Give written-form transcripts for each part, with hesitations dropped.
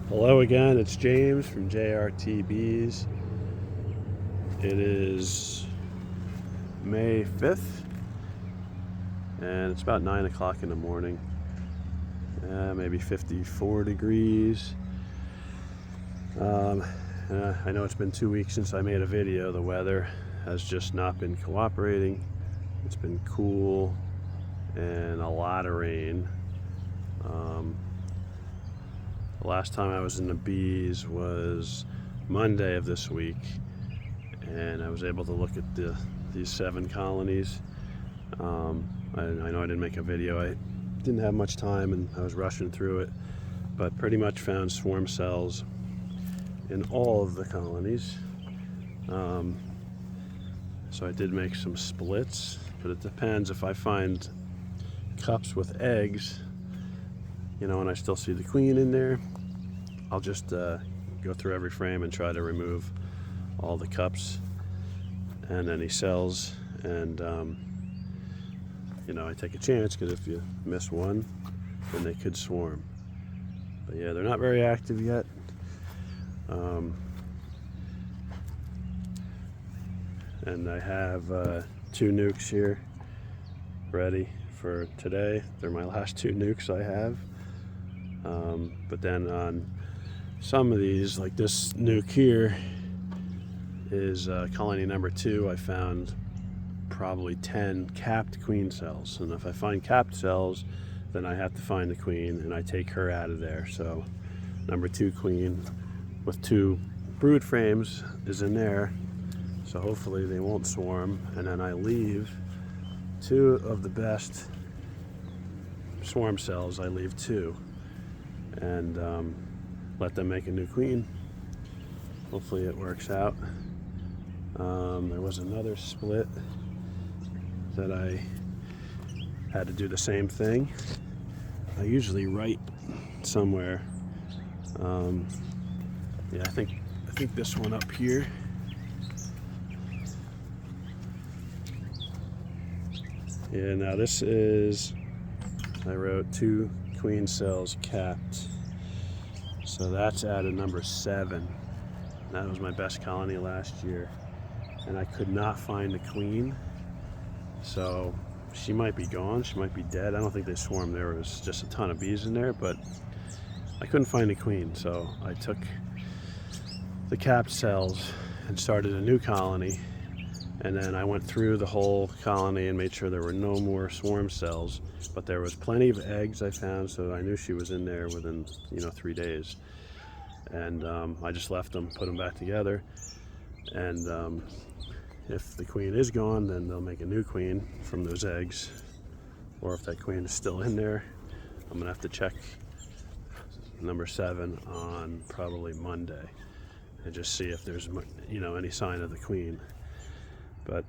Hello again, it's James from JRTBs. It is May 5th and it's about 9 o'clock in the morning. Maybe 54 degrees. I know it's been 2 weeks since I made a video. The weather has just not been cooperating. It's been cool and a lot of rain. The last time I was in the bees was Monday of this week, and I was able to look at these 7 colonies. I know I didn't make a video. I didn't have much time and I was rushing through it, but pretty much found swarm cells in all of the colonies. So I did make some splits, but it depends. If I find cups with eggs, and I still see the queen in there, I'll just go through every frame and try to remove all the cups and any cells, and I take a chance, because if you miss one, then they could swarm. But yeah, they're not very active yet. And I have 2 nukes here ready for today. They're my last 2 nukes I have. But then on some of these, like this nuke here is colony number 2. I found probably 10 capped queen cells, and if I find capped cells, then I have to find the queen and I take her out of there. So number 2 queen with 2 brood frames is in there, so hopefully they won't swarm. And then I leave 2 of the best swarm cells. I leave 2 and let them make a new queen. Hopefully it works out. There was another split that I had to do the same thing. I usually write somewhere. Yeah, I think this one up here. Yeah, now this is, I wrote 2 queen cells capped. So that's added number 7. That was my best colony last year. And I could not find the queen. So she might be gone, she might be dead. I don't think they swarmed. There was just a ton of bees in there, but I couldn't find the queen. So I took the capped cells and started a new colony. And then I went through the whole colony and made sure there were no more swarm cells, but there was plenty of eggs I found, so I knew she was in there within 3 days. And I just left them, put them back together, and if the queen is gone, then they'll make a new queen from those eggs. Or if that queen is still in there, I'm gonna have to check number 7 on probably Monday and just see if there's any sign of the queen. But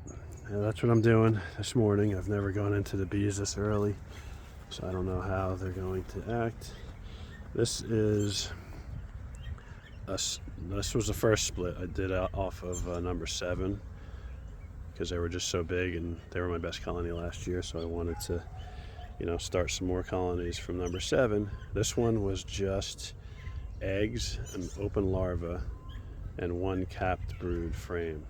that's what I'm doing this morning. I've never gone into the bees this early, so I don't know how they're going to act. This was the first split I did off of number 7, because they were just so big and they were my best colony last year, so I wanted to start some more colonies from number 7. This one was just eggs, an open larva, and 1 capped brood frame.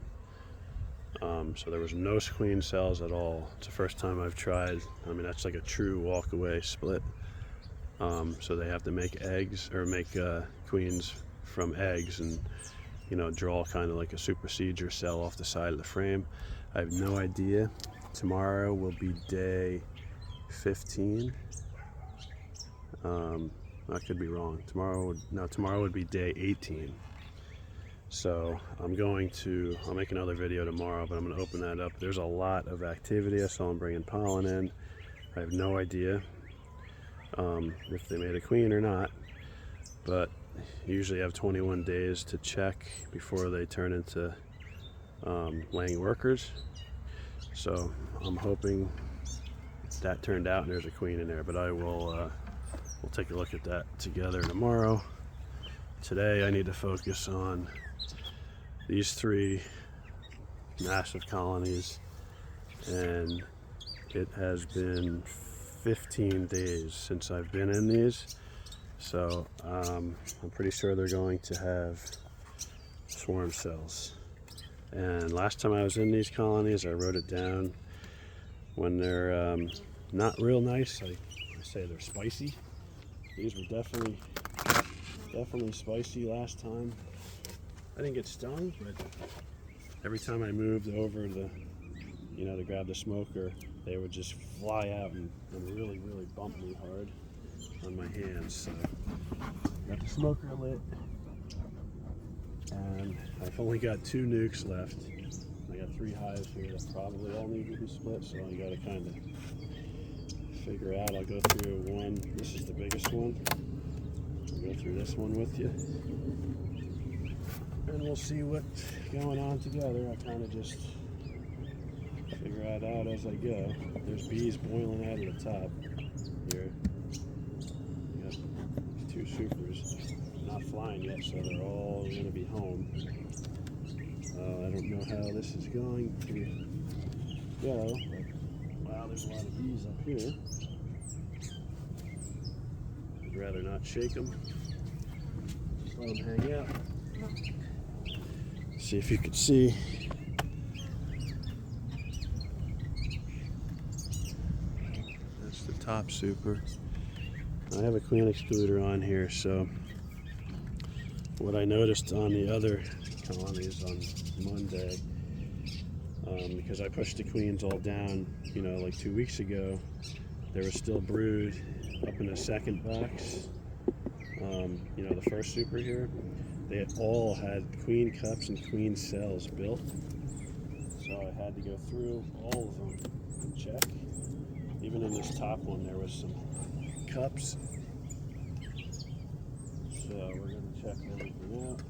So there was no queen cells at all. It's the first time I've tried. That's like a true walk away split. So they have to make eggs, or make queens from eggs, and draw kind of like a supersedure cell off the side of the frame. I have no idea. Tomorrow will be day 15. I could be wrong. Tomorrow would be day 18. So I'll make another video tomorrow, but I'm going to open that up. There's a lot of activity. I saw them bringing pollen in. I have no idea if they made a queen or not, but usually have 21 days to check before they turn into laying workers. So I'm hoping that turned out and there's a queen in there, but we'll take a look at that together tomorrow. Today I need to focus on these 3 massive colonies, and it has been 15 days since I've been in these, So I'm pretty sure they're going to have swarm cells. And last time I was in these colonies, I wrote it down. When they're not real nice, I say they're spicy. These were definitely spicy last time. I didn't get stung, but every time I moved over to grab the smoker, they would just fly out and really bump me hard on my hands. So got the smoker lit, and I've only got 2 nukes left. I got 3 hives here that probably all need to be split, so I got to kind of figure out. I'll go through one. This is the biggest one. I'll go through this one with you, and we'll see what's going on together. I kind of just figure it out as I go. There's bees boiling out of the top here. We got 2 supers not flying yet, so they're all going to be home. I don't know how this is going to go, but wow, there's a lot of bees up here. I'd rather not shake them. Just let them hang out. See if you could see. That's the top super. I have a queen excluder on here, so what I noticed on the other colonies on Monday, because I pushed the queens all down, like 2 weeks ago, there was still brood up in the second box. The first super here, they all had queen cups and queen cells built. So I had to go through all of them and check. Even in this top one, there was some cups. So we're going to check everything out.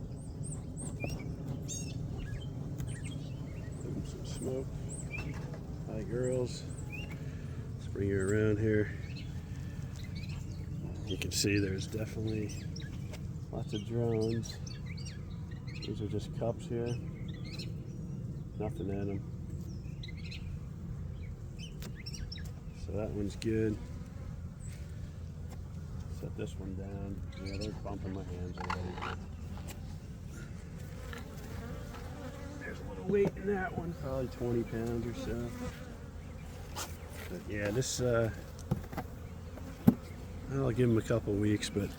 Give them some smoke. Hi girls. Let's bring you around here. You can see there's definitely lots of drones. These are just cups here. Nothing in them. So that one's good. Set this one down. Yeah, they're bumping my hands already. There's a little weight in that one, probably 20 pounds or so. But yeah, this, I'll give them a couple weeks, but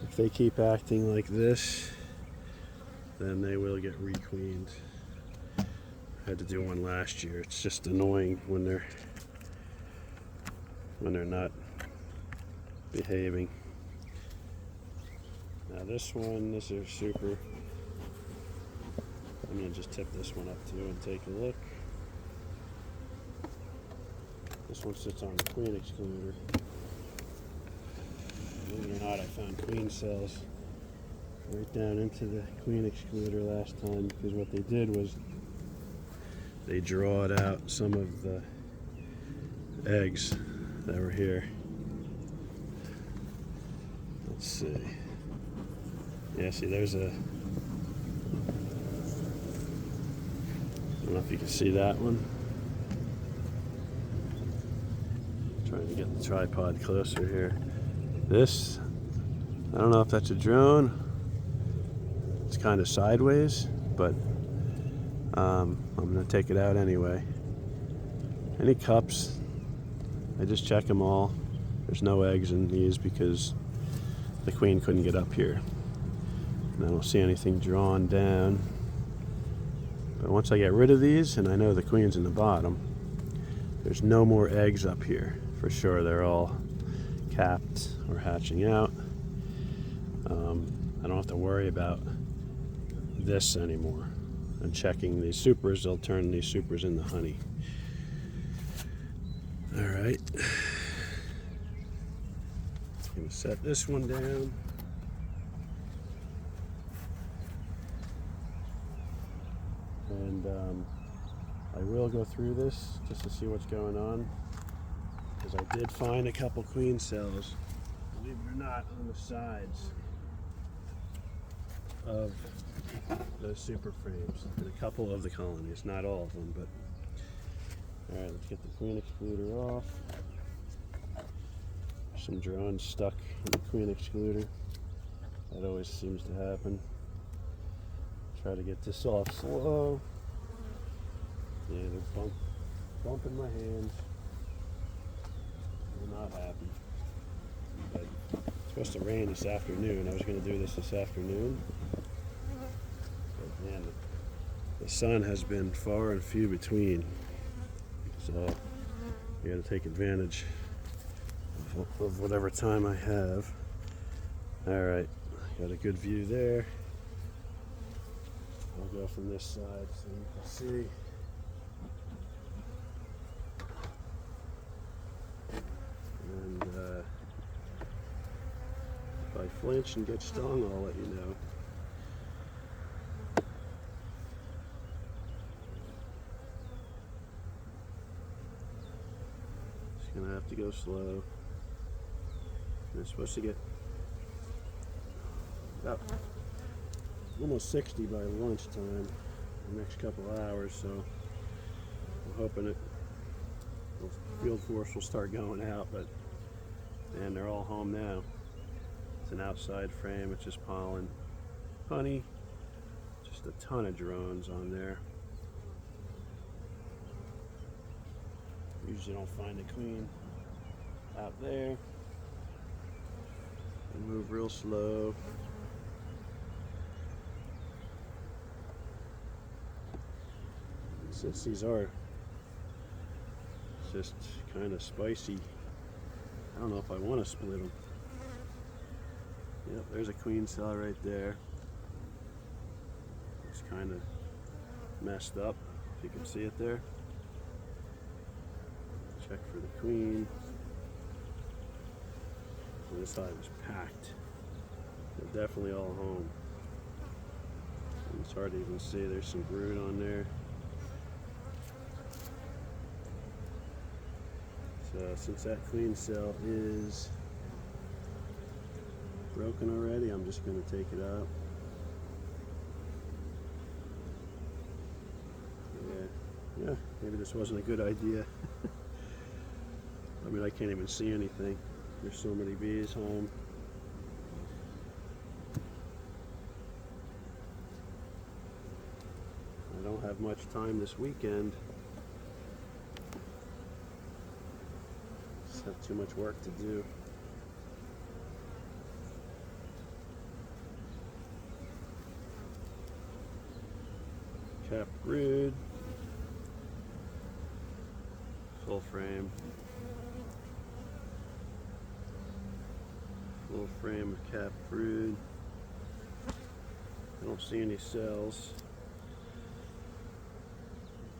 if they keep acting like this, then they will get requeened. I had to do one last year. It's just annoying when they're not behaving. Now this is super. I'm gonna just tip this one up too and take a look. This one sits on the queen excluder. Believe it or not, I found queen cells right down into the queen excluder last time, because what they did was they drawed out some of the eggs that were here. Let's see. Yeah, see, there's a, I don't know if you can see that one. Trying to get the tripod closer here. This, I don't know if that's a drone. It's kind of sideways, but I'm gonna take it out anyway. Any cups, I just check them all. There's no eggs in these because the queen couldn't get up here. And I don't see anything drawn down. But once I get rid of these, and I know the queen's in the bottom, there's no more eggs up here. For sure, they're all capped or hatching out. I don't have to worry about this anymore. And checking these supers, they'll turn these supers into honey. All right. I'm gonna set this one down. And I will go through this just to see what's going on, because I did find a couple queen cells, believe it or not, on the sides of those super frames in a couple of the colonies, not all of them, but all right, let's get the queen excluder off. Some drones stuck in the queen excluder. That always seems to happen. Try to get this off slow. Yeah, they're bumping my hands. I'm not happy. But it's supposed to rain this afternoon. I was going to do this afternoon. But man, the sun has been far and few between. So you got to take advantage of whatever time I have. All right, got a good view there. I'll go from this side so you can see. And if I flinch and get stung, I'll let you know. Just gonna have to go slow. They're supposed to get about almost 60 by lunchtime, the next couple hours, so I'm hoping the field force will start going out, but man, they're all home now. It's an outside frame, it's just pollen, honey, just a ton of drones on there. Usually don't find a queen out there. They move real slow. Since these are just kind of spicy, I don't know if I want to split them. Yep, there's a queen cell right there. It's kind of messed up, if you can see it there. Check for the queen. And this hive is packed. They're definitely all home. And it's hard to even see, there's some brood on there. So since that queen cell is broken already, I'm just going to take it out. Yeah, maybe this wasn't a good idea. I mean, I can't even see anything. There's so many bees home. I don't have much time this weekend. Just have too much work to do. Cap brood. Full frame. Full frame of cap brood. I don't see any cells.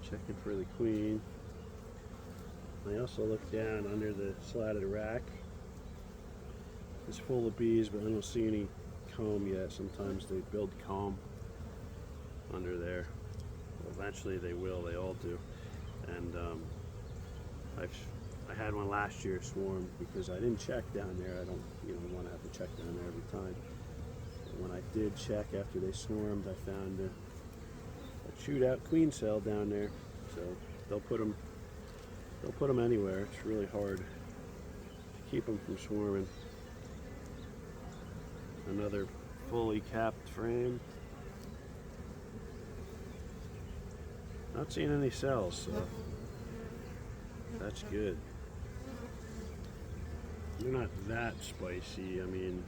Checking for the queen. I also look down under the slatted rack. It's full of bees, but I don't see any comb yet. Sometimes they build comb under there. Well, eventually they will. They all do. And I had one last year swarm because I didn't check down there. I don't, want to have to check down there every time. But when I did check after they swarmed, I found a chewed out queen cell down there. So they'll put them anywhere. It's really hard to keep them from swarming. Another fully capped frame. Not seeing any cells, so that's good. They're not that spicy. I mean,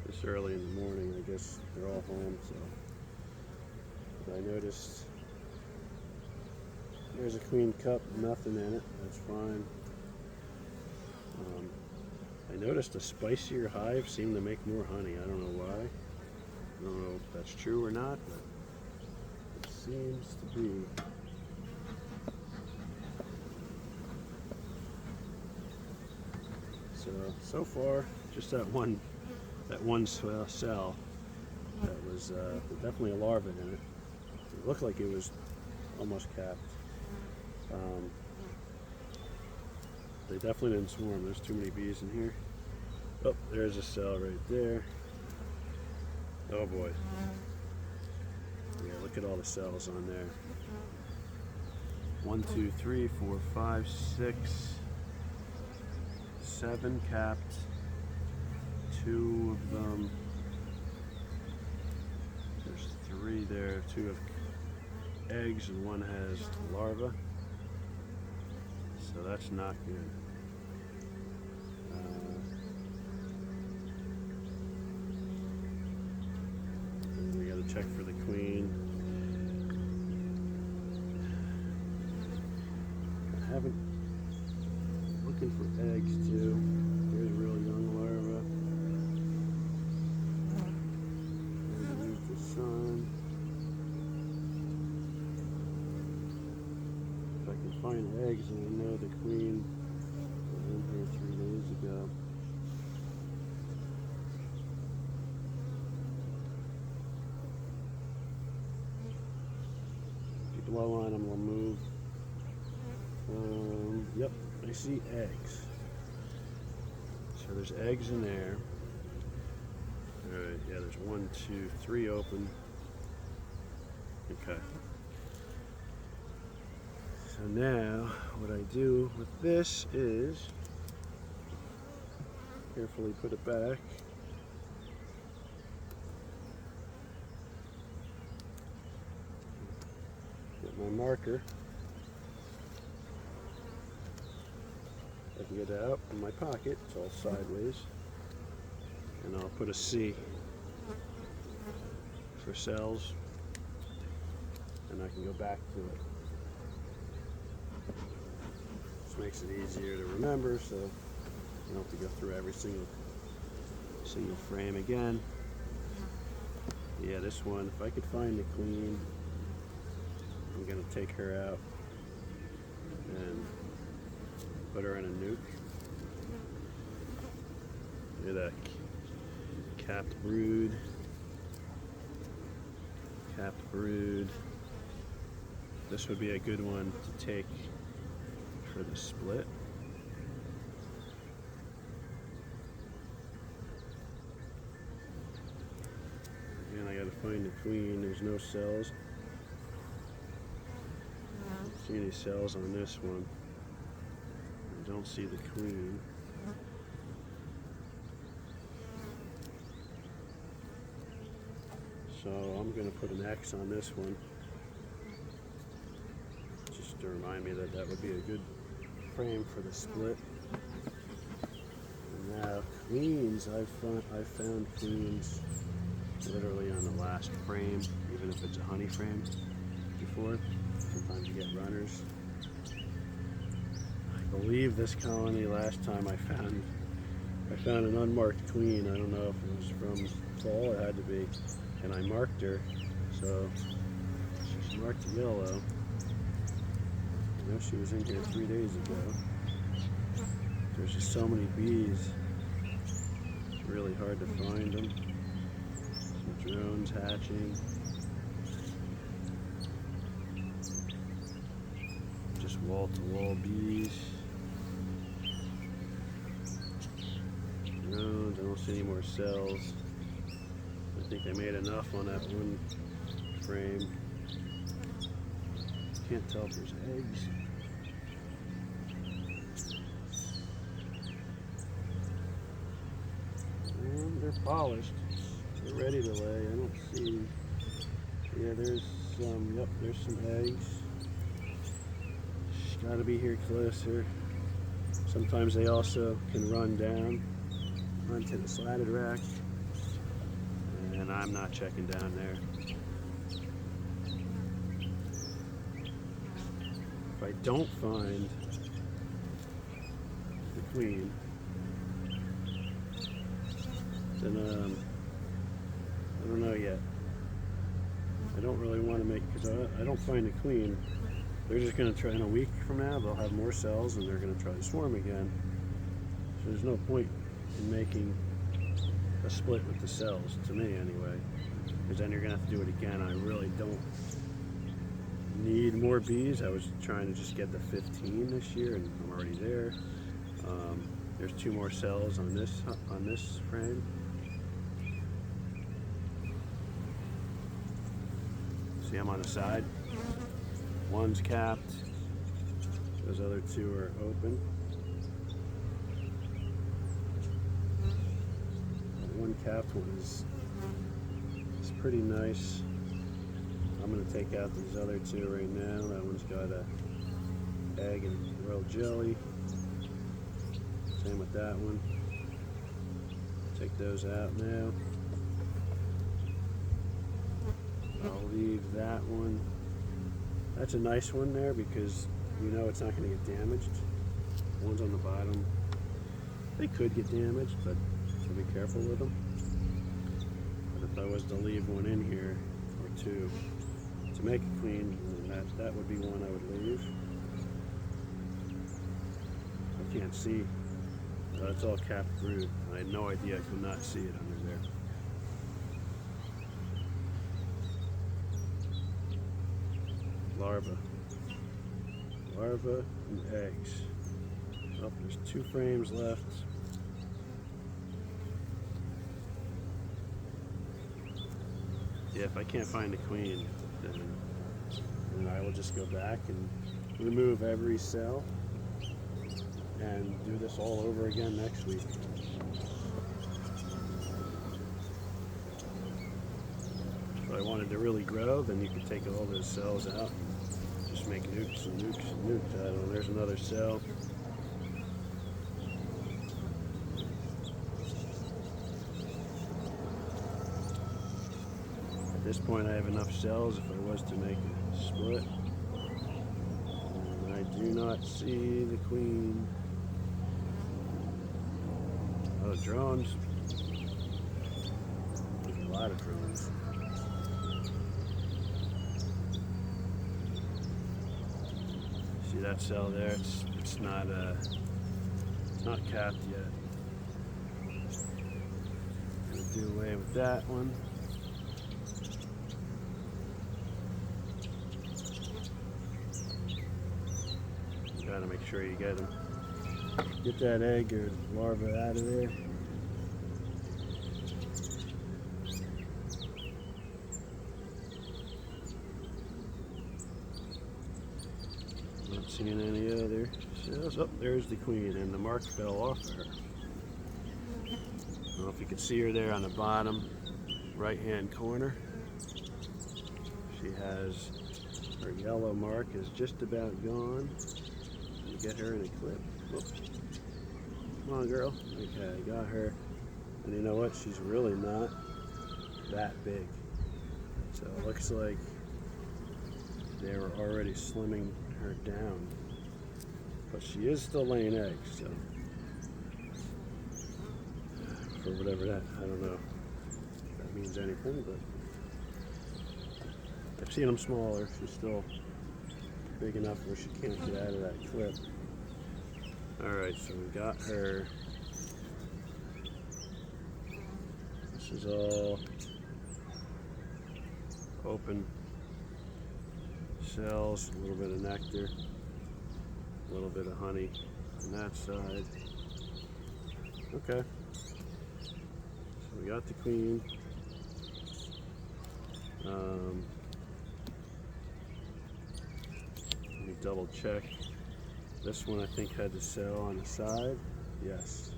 this early in the morning, I guess they're all home, so. But I noticed there's a queen cup, nothing in it. That's fine. I noticed a spicier hive seemed to make more honey. I don't know why. I don't know if that's true or not, but it seems to be. So far, just that one cell that was definitely a larva in it. It looked like it was almost capped. They definitely didn't swarm. There's too many bees in here. Oh, there's a cell right there. Oh boy. Yeah, look at all the cells on there. 1, 2, 3, 4, 5, 6. 7 capped, 2 of them, there's 3 there, 2 have eggs and 1 has larvae, so that's not good. And we gotta check for the queen. I haven't, looking for eggs too. Here's a real young larva. Underneath the sun. If I can find eggs, and I know the queen was in here 3 days ago. If you blow on them, we'll move. Yep, I see eggs. So there's eggs in there. Alright, yeah, there's 1, 2, 3 open. Okay. So now, what I do with this is carefully put it back. Get my marker. I can get it out in my pocket, it's all sideways. And I'll put a C for cells, and I can go back to it. This makes it easier to remember, so you don't have to go through every single frame again. Yeah, this one, if I could find the queen, I'm gonna take her out and put her in a nuke. Look at that capped brood. Capped brood. This would be a good one to take for the split. Again, I gotta find the queen. There's no cells. I don't see any cells on this one. I don't see the queen. So I'm going to put an X on this one, just to remind me that that would be a good frame for the split. And now queens, I found queens literally on the last frame, even if it's a honey frame before. Sometimes you get runners. I believe this colony last time I found an unmarked queen. I don't know if it was from fall, it had to be. And I marked her, so she's marked yellow. I know she was in here 3 days ago. There's just so many bees. It's really hard to find them. Some drones hatching. Just wall-to-wall bees. Drones, I don't see any more cells. I think I made enough on that one frame. Can't tell if there's eggs. And they're polished. They're ready to lay. I don't see. Yeah, there's some. Yep, there's some eggs. Just gotta be here closer. Sometimes they also can run down onto the slatted rack. And I'm not checking down there. If I don't find the queen, then I don't know yet. I don't really want to make, because I don't find the queen. They're just going to try, in a week from now, they'll have more cells and they're going to try to swarm again. So there's no point in making a split with the cells, to me anyway, because then you're gonna have to do it again. I really don't need more bees. I was trying to just get the 15 this year, and I'm already there. There's 2 more cells on this frame. See, I'm on the side. One's capped. Those other 2 are open. capped one is pretty nice. I'm going to take out these other two right now. That one's got a egg and royal jelly. Same with that one. Take those out now. I'll leave that one. That's a nice one there because you know it's not going to get damaged. The ones on the bottom, they could get damaged, but so be careful with them. But if I was to leave one in here, or two, to make a queen, then that would be one I would leave. I can't see. It's all capped brood. I had no idea. I could not see it under there. Larva and eggs. Oh, there's 2 frames left. Yeah, if I can't find the queen, then I will just go back and remove every cell and do this all over again next week. If I wanted to really grow, then you could take all those cells out and just make nukes and nukes and nukes out of them. There's another cell. At this point I have enough cells if I was to make a split. And I do not see the queen. Oh, drones. There's a lot of drones. See that cell there? It's not capped yet. Gonna do away with that one. You gotta make sure you get them. Get that egg or larva out of there. Not seeing any other cells. Oh, there's the queen, and the mark fell off of her. I don't know if you can see her there on the bottom right-hand corner. She has her yellow mark is just about gone. Let me get her in a clip. Whoops. Come on, girl. Okay, I got her. And you know what? She's really not that big. So it looks like they were already slimming her down. But she is still laying eggs, so for whatever that, I don't know if that means anything, but I've seen them smaller. She's still big enough where she can't get out of that clip. Alright, so we got her. This is all open cells, a little bit of nectar, a little bit of honey on that side. Okay, so we got the queen. Let me double check. This one I think had the cell on the side. Yes.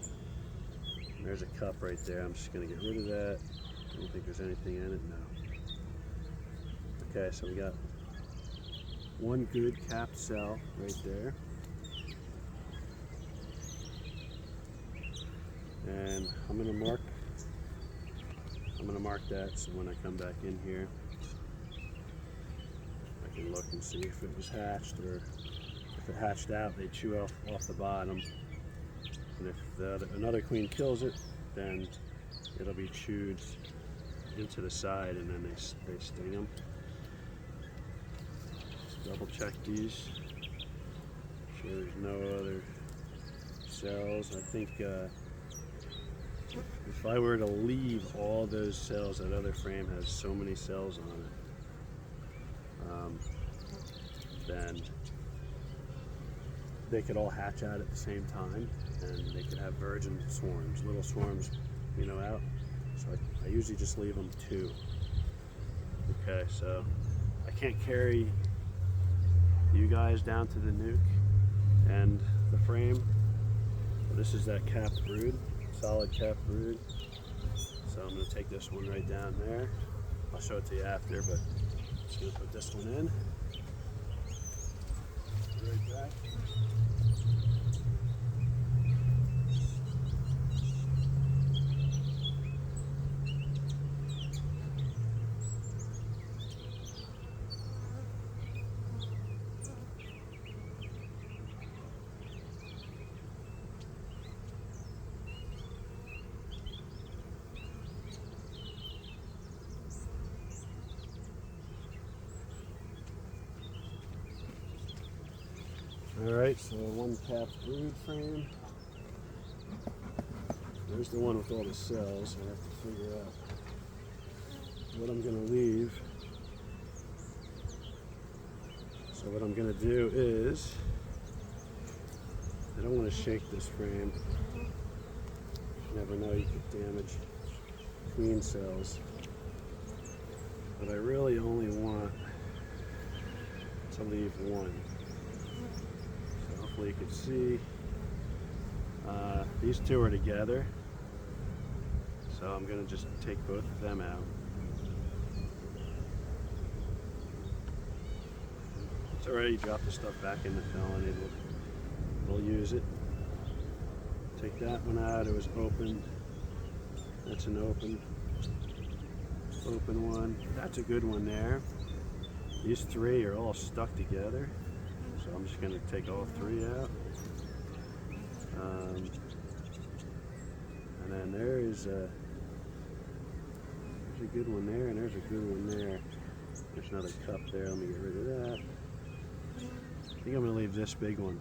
And there's a cup right there. I'm just going to get rid of that. I don't think there's anything in it. No. Okay, so we got one good capped cell right there. And I'm going to mark that so when I come back in here I can look and see if it was hatched, or if it hatched out, they chew off the bottom, and if another queen kills it, then it'll be chewed into the side, and then they sting them. Just double check these. Make sure there's no other cells. I think if I were to leave all those cells, that other frame has so many cells on it, then they could all hatch out at the same time, and they could have virgin swarms, little swarms, you know, out. So I usually just leave them 2. Okay, so I can't carry you guys down to the nuke and the frame. This is that capped brood, solid capped brood. So I'm going to take this one right down there. I'll show it to you after, but I'm just going to put this one in. Right back. Alright, so one capped brood frame. There's the one with all the cells. I have to figure out what I'm going to leave. So what I'm going to do is, I don't want to shake this frame. You never know, you could damage queen cells. But I really only want to leave one. So hopefully you can see these two are together. So I'm going to just take both of them out. It's already dropped the stuff back in the colony. We'll use it. Take that one out. It was open. That's an open one. That's a good one there. These three are all stuck together. So I'm just going to take all three out. And then there's a good one there, and there's a good one there. There's another cup there. Let me get rid of that. I think I'm going to leave this big one.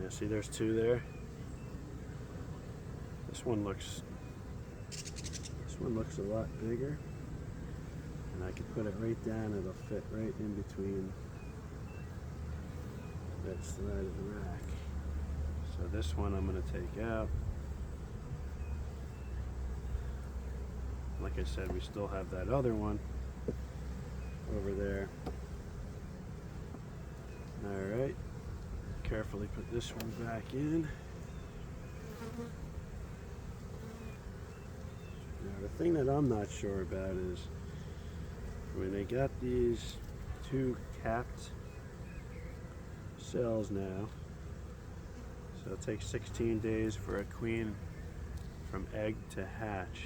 Yeah, see there's two there. This one looks a lot bigger. And I could put it right down, it'll fit right in between that side of the rack. So this one I'm going to take out. Like I said, we still have that other one over there. Alright, carefully put this one back in. Now the thing that I'm not sure about is when they got these two capped cells now, so it takes 16 days for a queen from egg to hatch,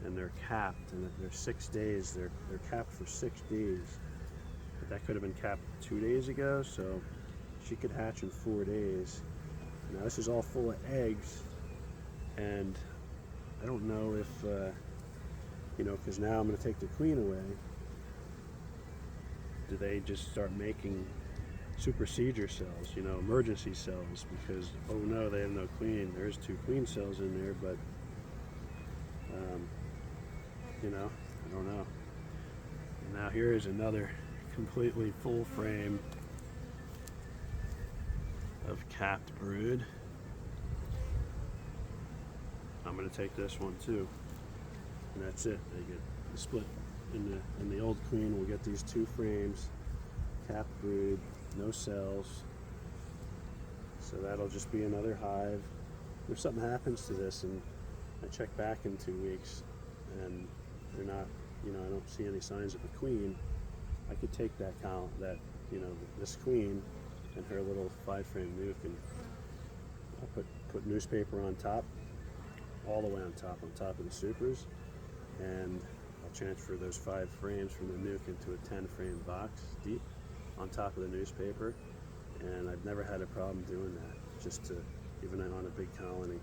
and they're capped, and they're 6 days. They're capped for 6 days. But that could have been capped 2 days ago, so she could hatch in 4 days. Now this is all full of eggs, and I don't know if you know, because now I'm going to take the queen away. Do they just start making supersedure cells, you know, emergency cells, because oh no, they have no queen. There's 2 queen cells in there, but you know, I don't know. And now here is another completely full frame of capped brood. I'm going to take this one too, and that's it. They get split in the old queen. We'll get these 2 frames, capped brood, no cells. So that'll just be another hive. If something happens to this and I check back in 2 weeks and they're not, you know, I don't see any signs of a queen, I could take that you know, this queen and her little 5-frame nuke, and I'll put newspaper on top, all the way on top of the supers, and I'll transfer those 5 frames from the nuke into a 10-frame box deep on top of the newspaper, and I've never had a problem doing that, just to, even on a big colony.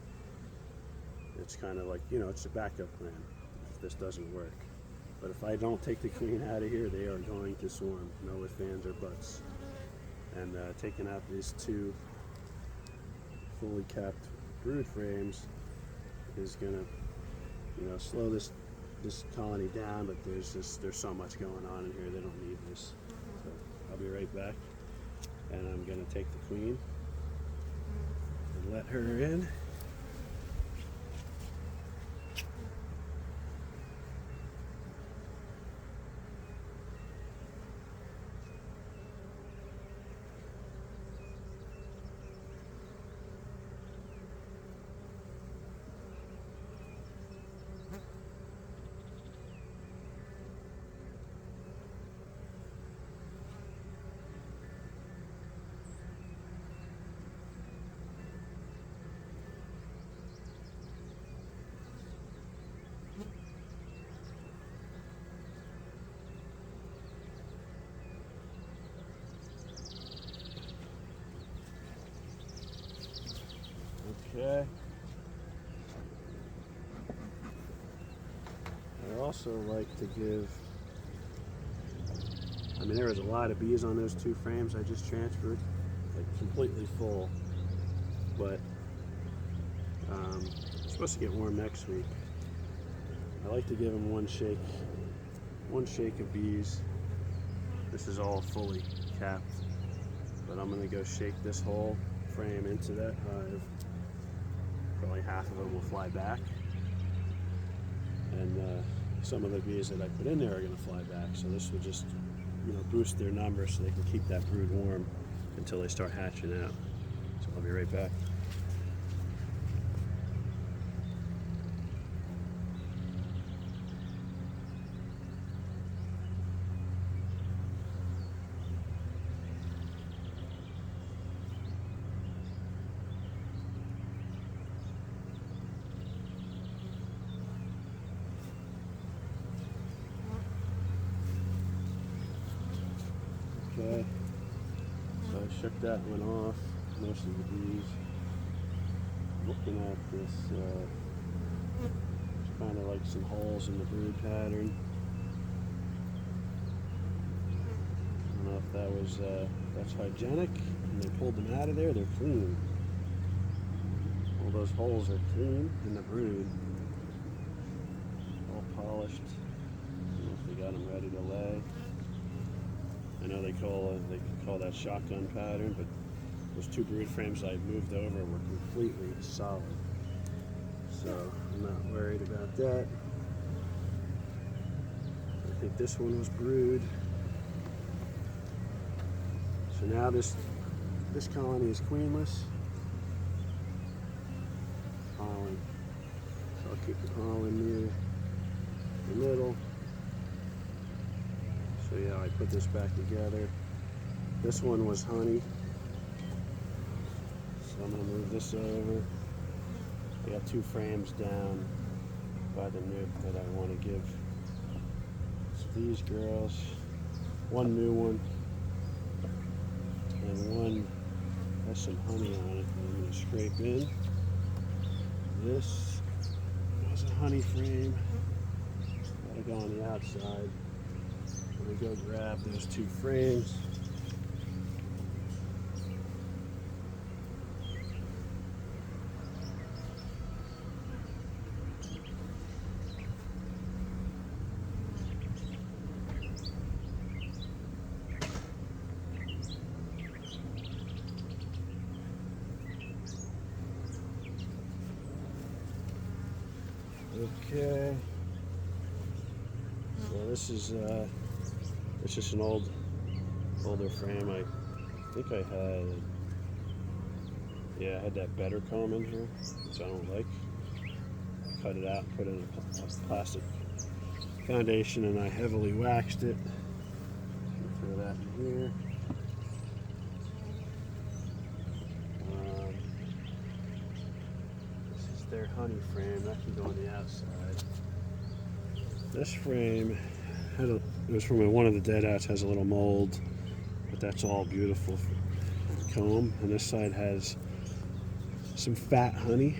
It's kind of like, you know, it's a backup plan if this doesn't work. But if I don't take the queen out of here, they are going to swarm, no ifs, ands, or buts. And taking out these 2 fully capped brood frames is gonna, you know, slow this colony down. But there's so much going on in here, they don't need this. So I'll be right back, and I'm gonna take the queen and let her in. also like to give, I mean, there was a lot of bees on those 2 frames I just transferred, like completely full, but it's supposed to get warm next week. I like to give them one shake of bees. This is all fully capped, but I'm going to go shake this whole frame into that hive. Probably half of them will fly back, and some of the bees that I put in there are going to fly back. So this will just, boost their numbers so they can keep that brood warm until they start hatching out. So I'll be right back. Okay, so I shook that one off, most of the bees. Looking at this, kind of like some holes in the brood pattern. I don't know if that was, that's hygienic, and they pulled them out of there, they're clean. All those holes are clean in the brood, all polished. I don't know if they got them ready to lay. I know they call that shotgun pattern, but those 2 brood frames I moved over were completely solid, so I'm not worried about that. I think this one was brood. So now this colony is queenless. Pollen. So I'll keep the pollen near the middle. So yeah, I put this back together. This one was honey. So I'm going to move this over. I got 2 frames down by the nuke that I want to give. So these girls, one new one, and one has some honey on it. I'm going to scrape in. This was a honey frame. Gotta go on the outside. We go grab those 2 frames. Okay. So this is it's just an older frame. I think I had that better comb in here, which I don't like. I cut it out and put in a plastic foundation, and I heavily waxed it. Throw that in here. This is their honey frame. That can go on the outside. This frame it was from one of the dead outs, has a little mold, but that's all beautiful comb. And this side has some fat honey.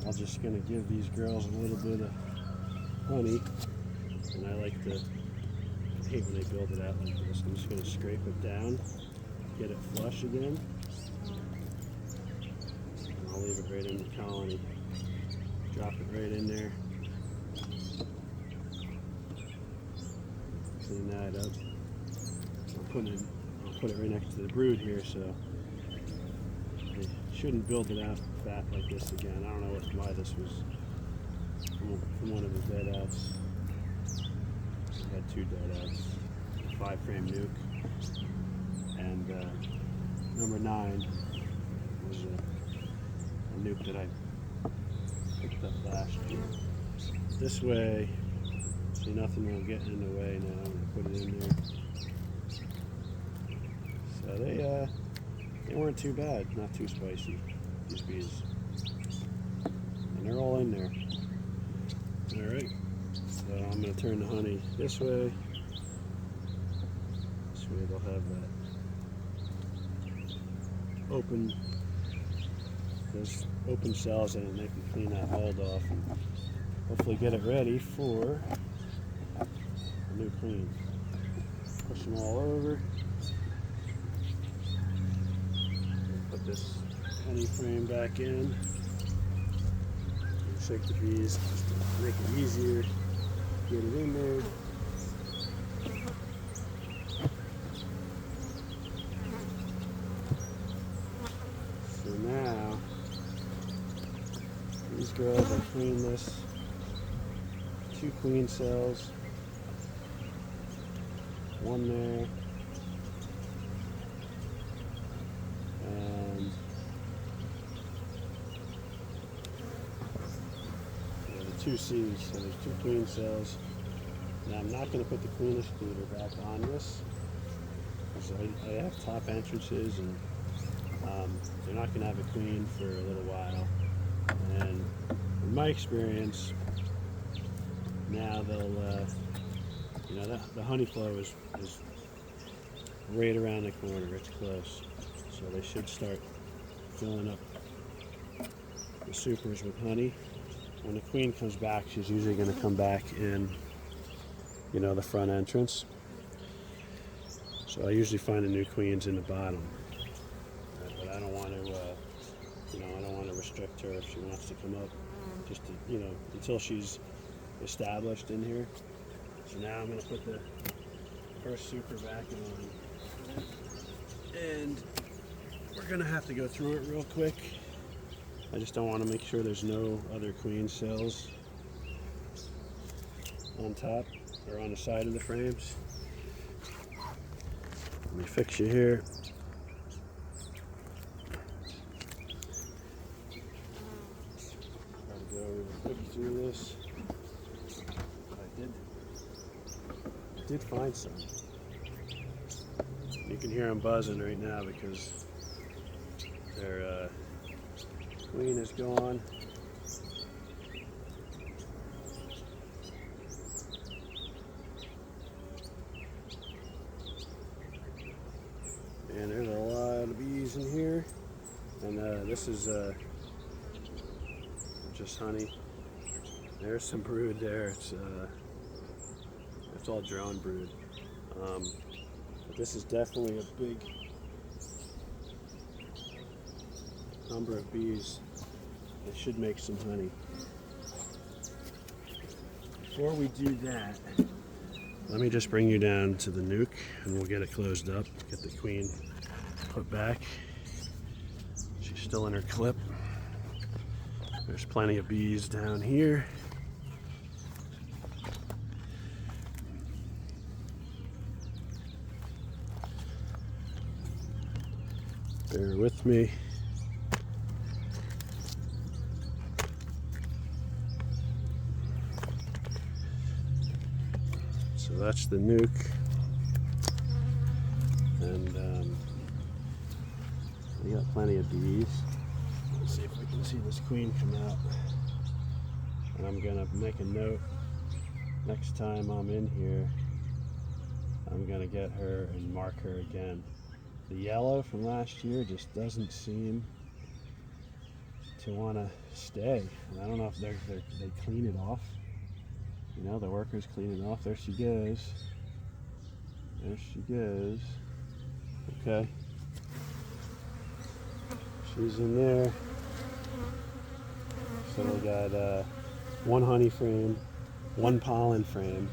I'm just gonna give these girls a little bit of honey, and I like to hate when they build it out like this. I'm just gonna scrape it down, get it flush again, and I'll leave it right in the colony. Drop it right in there. Clean that up. I'll put it right next to the brood here, so I shouldn't build it out fat like this again. I don't know why this was from one of the dead outs. I had 2 dead outs, 5 frame nuke, and number 9 was a nuke that I picked up last year. This way, see, nothing will get in the way now. I'm going to put it in there. So they weren't too bad, not too spicy, these bees. And they're all in there. Alright, so I'm going to turn the honey this way. This way they'll have that open cells, and they can clean that mold off and hopefully get it ready for a new queen. Push them all over. Put this honey frame back in. Shake the bees just to make it easier. Get it in there. So now these girls are queenless. 2 queen cells. 1 there. And the 2 C's. So there's 2 queen cells. Now I'm not going to put the queen excluder back on this. So I have top entrances, and they're not going to have a queen for a little while. And in my experience, now they'll, the honey flow is right around the corner. It's close. So they should start filling up the supers with honey. When the queen comes back, she's usually going to come back in, the front entrance. So I usually find the new queens in the bottom. But I don't want to, I don't want to restrict her if she wants to come up, just to, until she's established in here. So now I'm going to put the first super back on, and we're going to have to go through it real quick. I just don't want to make sure there's no other queen cells on top or on the side of the frames. Let me fix you here. Try to go real quick through this. I did find some. You can hear them buzzing right now because their queen is gone. And there's a lot of bees in here. And this is just honey. There's some brood there. It's all drone brood. But this is definitely a big number of bees. They should make some honey. Before we do that, let me just bring you down to the nuke and we'll get it closed up. Get the queen put back. She's still in her clip. There's plenty of bees down here. Bear with me. So that's the nuke. And we got plenty of bees. Let's see if we can see this queen come out. And I'm gonna make a note next time I'm in here. I'm gonna get her and mark her again. The yellow from last year just doesn't seem to want to stay. And I don't know if they clean it off. The workers clean it off. There she goes. There she goes. Okay. She's in there. So we got 1 honey frame, 1 pollen frame,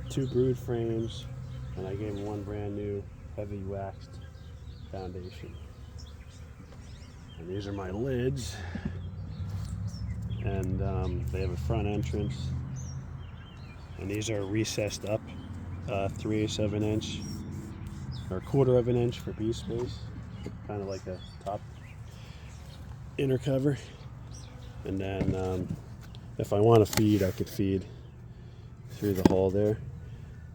2 brood frames, and I gave them 1 brand new heavy waxed foundation. And these are my lids, and they have a front entrance, and these are recessed up 3/8 of an inch or 1/4 of an inch for bee space, kind of like a top inner cover. And then if I want to feed, I could feed through the hole there.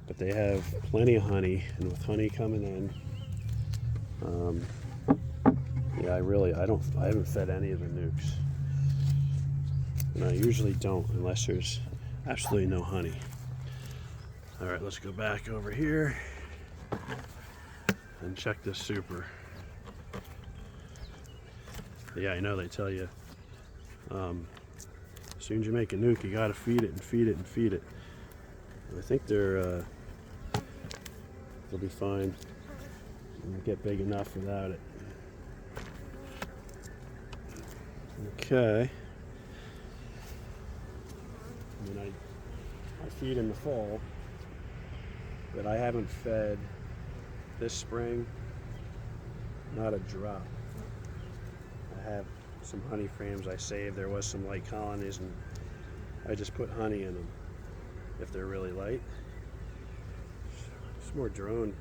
But they have plenty of honey, and with honey coming in, yeah, I haven't fed any of the nukes, and I usually don't unless there's absolutely no honey. All right, let's go back over here and check this super. Yeah, I know they tell you As soon as you make a nuke, you gotta feed it and feed it and feed it. And I think they'll be fine. They'll get big enough without it. Okay. I mean, I feed in the fall, but I haven't fed this spring, not a drop. I have some honey frames I saved. There was some light colonies, and I just put honey in them if they're really light. Some more drone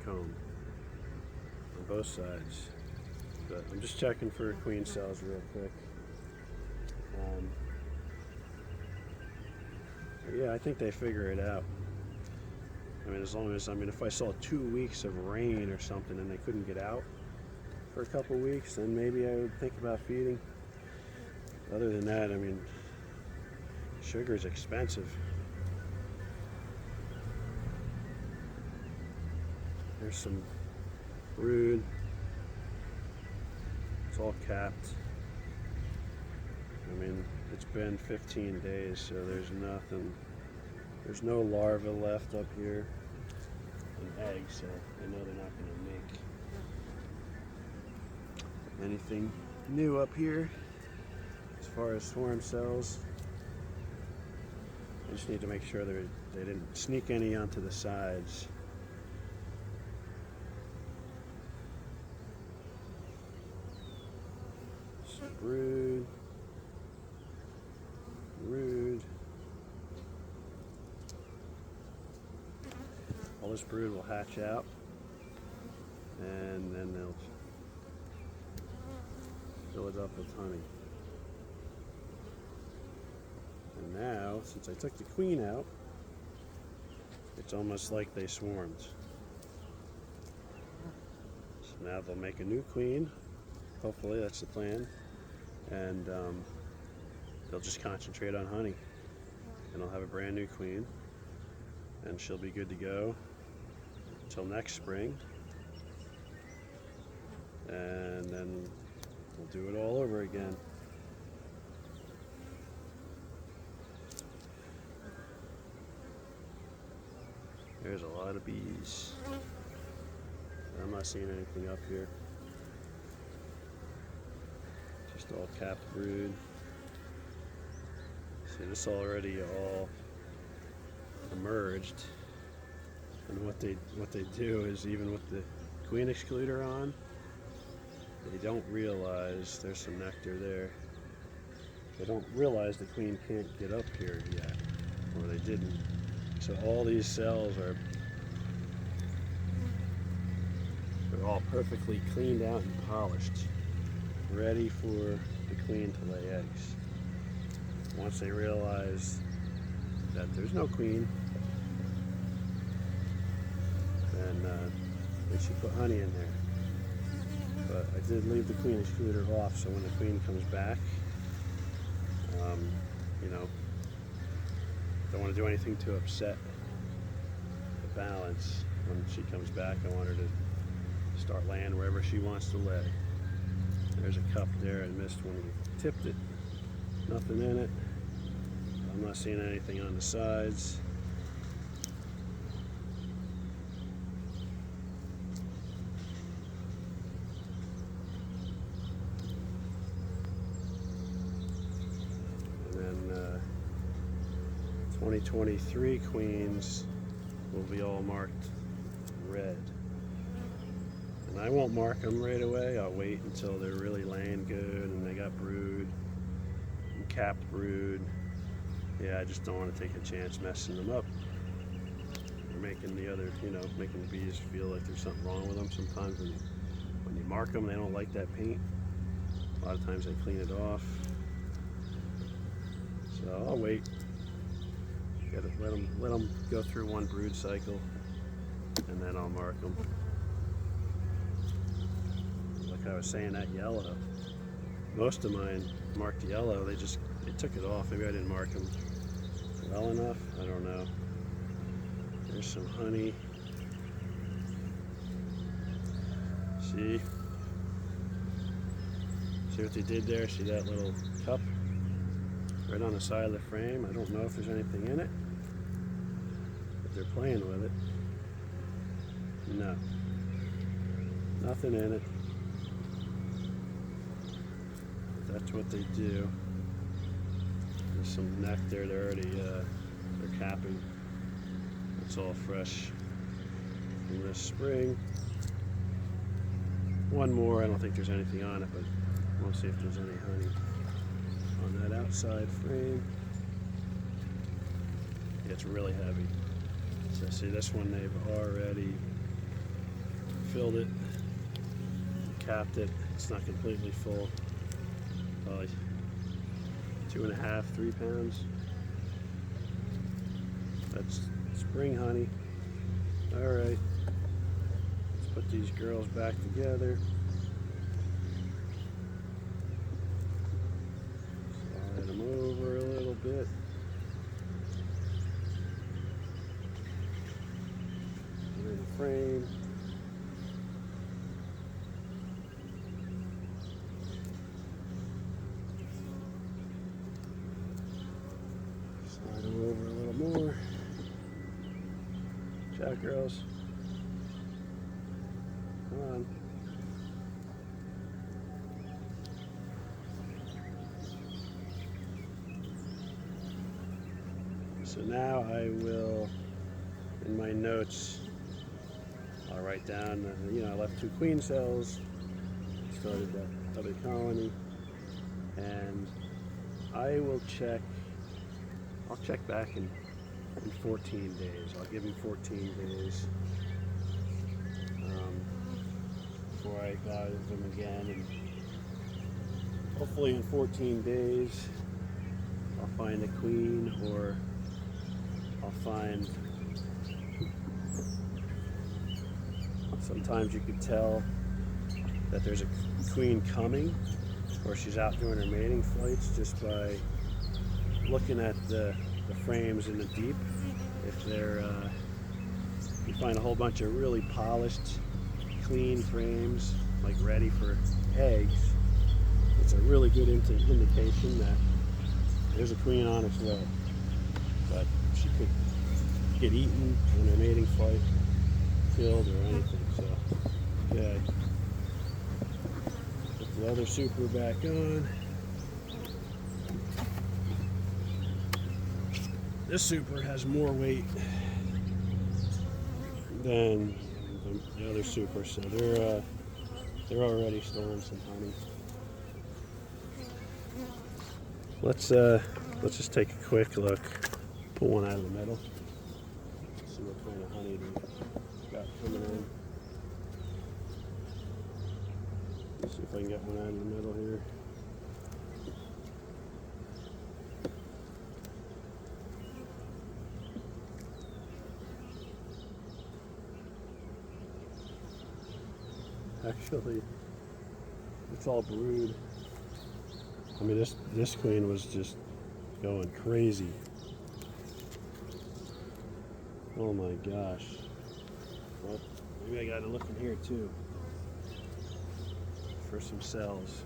comb on both sides. But I'm just checking for queen cells real quick. Yeah, I think they figure it out. I mean, as long as, if I saw 2 weeks of rain or something and they couldn't get out for a couple weeks, then maybe I would think about feeding. Other than that, I mean, sugar's expensive. There's some brood. It's all capped. I mean, it's been 15 days, so there's nothing. There's no larvae left up here and eggs, so I know they're not going to make anything new up here as far as swarm cells. I just need to make sure they didn't sneak any onto the sides. Brood. All this brood will hatch out, and then they'll fill it up with honey. And now, since I took the queen out, it's almost like they swarmed. So now they'll make a new queen. Hopefully, that's the plan. And they'll just concentrate on honey. And I'll have a brand new queen. And she'll be good to go until next spring. And then we'll do it all over again. There's a lot of bees. I'm not seeing anything up here. Just all capped brood. See, this already all emerged. And what they do is, even with the queen excluder on, they don't realize there's some nectar there. They don't realize the queen can't get up here yet, or they didn't. So all these cells are all perfectly cleaned out and polished, ready for the queen to lay eggs. Once they realize that there's no queen, then they should put honey in there. But I did leave the queen excluder off, so when the queen comes back, you know, don't want to do anything to upset the balance. When she comes back, I want her to start laying wherever she wants to lay. There's a cup there I missed when we tipped it. Nothing in it. I'm not seeing anything on the sides. And then 2023 queens will be all marked red. And I won't mark them right away. I'll wait until they're really laying good and they got brood and capped brood. Yeah, I just don't want to take a chance messing them up or making the other, making the bees feel like there's something wrong with them. Sometimes when you mark them, they don't like that paint. A lot of times they clean it off. So I'll wait. Let them go through one brood cycle, and then I'll mark them. Like I was saying, that yellow. Most of mine marked yellow. They took it off. Maybe I didn't mark them well enough. I don't know. There's some honey. See what they did there? See that little cup? right on the side of the frame. I don't know if there's anything in it, but they're playing with it. No, nothing in it. That's what they do. There's some nectar. They're already they're capping. It's all fresh from this spring. One more. I don't think there's anything on it, but we'll see if there's any honey on that outside frame. It's really heavy. So see, this one they've already filled it, capped it. It's not completely full. Probably 2.5, 3 pounds. That's spring honey. All right, let's put these girls back together. Slide them over a little bit. Put in the frame. Slide them over a little more. Ciao, girls. Come on. So now I will, in my notes, I'll write down, I left 2 queen cells, started that other colony, and I will check, I'll check back in 14 days. I'll give him 14 days before I go out with him again, and hopefully in 14 days I'll find a queen, or I'll find, sometimes you could tell that there's a queen coming, or she's out doing her mating flights just by looking at the frames in the deep. If they're, you find a whole bunch of really polished, clean frames, like ready for eggs, it's a really good indication that there's a queen on its way. But she could get eaten in her mating flight, killed, or anything. So, okay. Put the other super back on. This super has more weight than the other super, so they're already storing some honey. Let's just take a quick look. Pull one out of the middle. See what kind of honey they've got coming in. Let's see if I can get one out of the middle here. Actually, it's all brood. I mean, this queen was just going crazy. Oh my gosh. Well, maybe I gotta look in here too for some cells.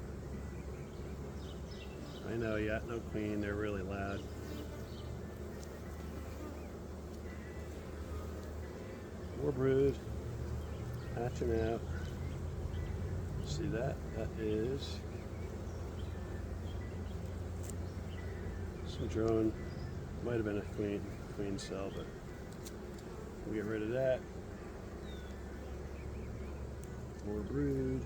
I know, yeah, no queen, they're really loud. More brood, hatching out. See that? That is some drone. Might have been a queen cell, but we'll get rid of that. More brood.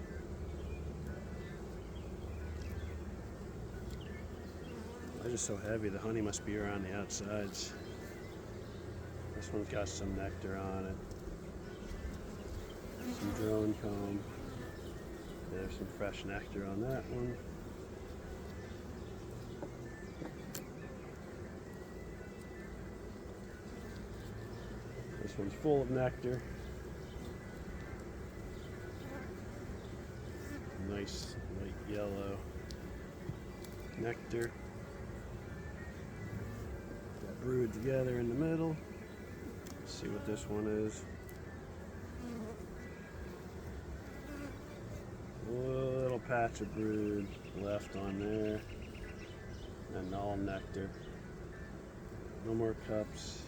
They're just so heavy. The honey must be around the outsides. This one's got some nectar on it. Some drone comb. There's some fresh nectar on that one. This one's full of nectar. Nice light yellow nectar. Got brood together in the middle. Let's see what this one is. A little patch of brood left on there. And and all nectar. No more cups.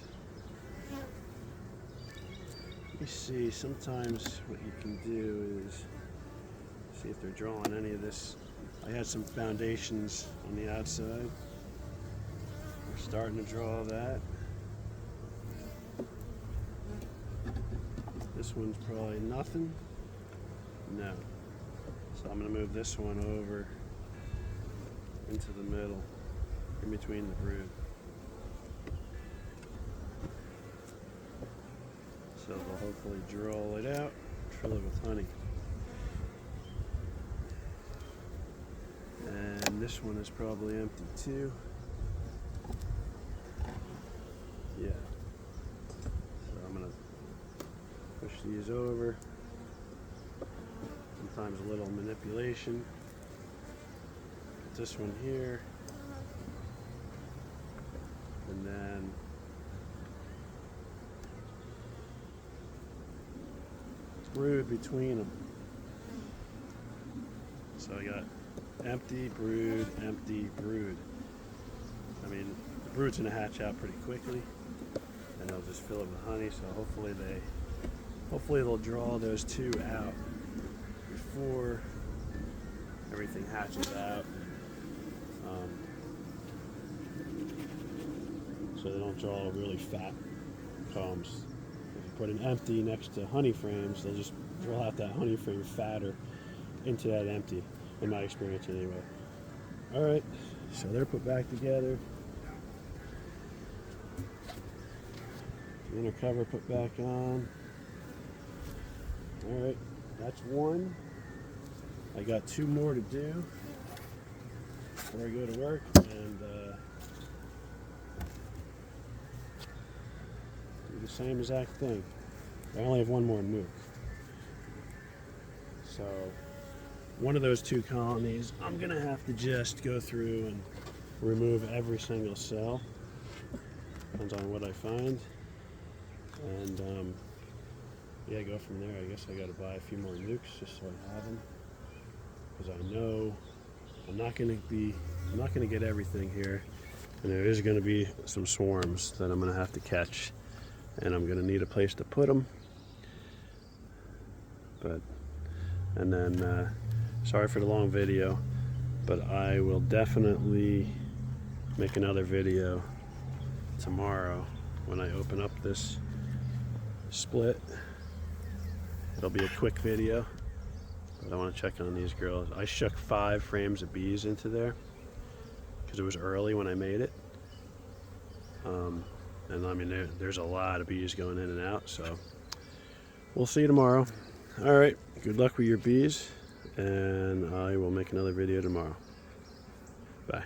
You see, sometimes what you can do is see if they're drawing any of this. I had some foundations on the outside. We're starting to draw that. This one's probably nothing. No. So I'm going to move this one over into the middle, in between the brood. So they'll hopefully draw it out, fill it with honey. And this one is probably empty too. Yeah. So I'm gonna push these over. Sometimes a little manipulation. Put this one here. And then brood between them. So I got empty, brood, empty, brood. I mean, the brood's gonna hatch out pretty quickly, and they'll just fill it with honey. So hopefully they'll draw those two out before everything hatches out, so they don't draw really fat combs. If you put an empty next to honey frames, they'll just draw out that honey frame fatter into that empty, in my experience anyway. Alright, so they're put back together. The inner cover put back on. Alright, that's one. I got two more to do before I go to work, and do the same exact thing. I only have one more nuke. So one of those two colonies, I'm gonna have to just go through and remove every single cell. Depends on what I find. And yeah, go from there. I guess I gotta buy a few more nukes just so I have them. Because I know I'm not gonna get everything here. And there is gonna be some swarms that I'm gonna have to catch. And I'm gonna need a place to put them. And then, sorry for the long video, but I will definitely make another video tomorrow when I open up this split. It'll be a quick video, but I want to check on these girls. I shook 5 frames of bees into there because it was early when I made it. And I mean, there's a lot of bees going in and out, so we'll see you tomorrow. All right, good luck with your bees, and I will make another video tomorrow. Bye.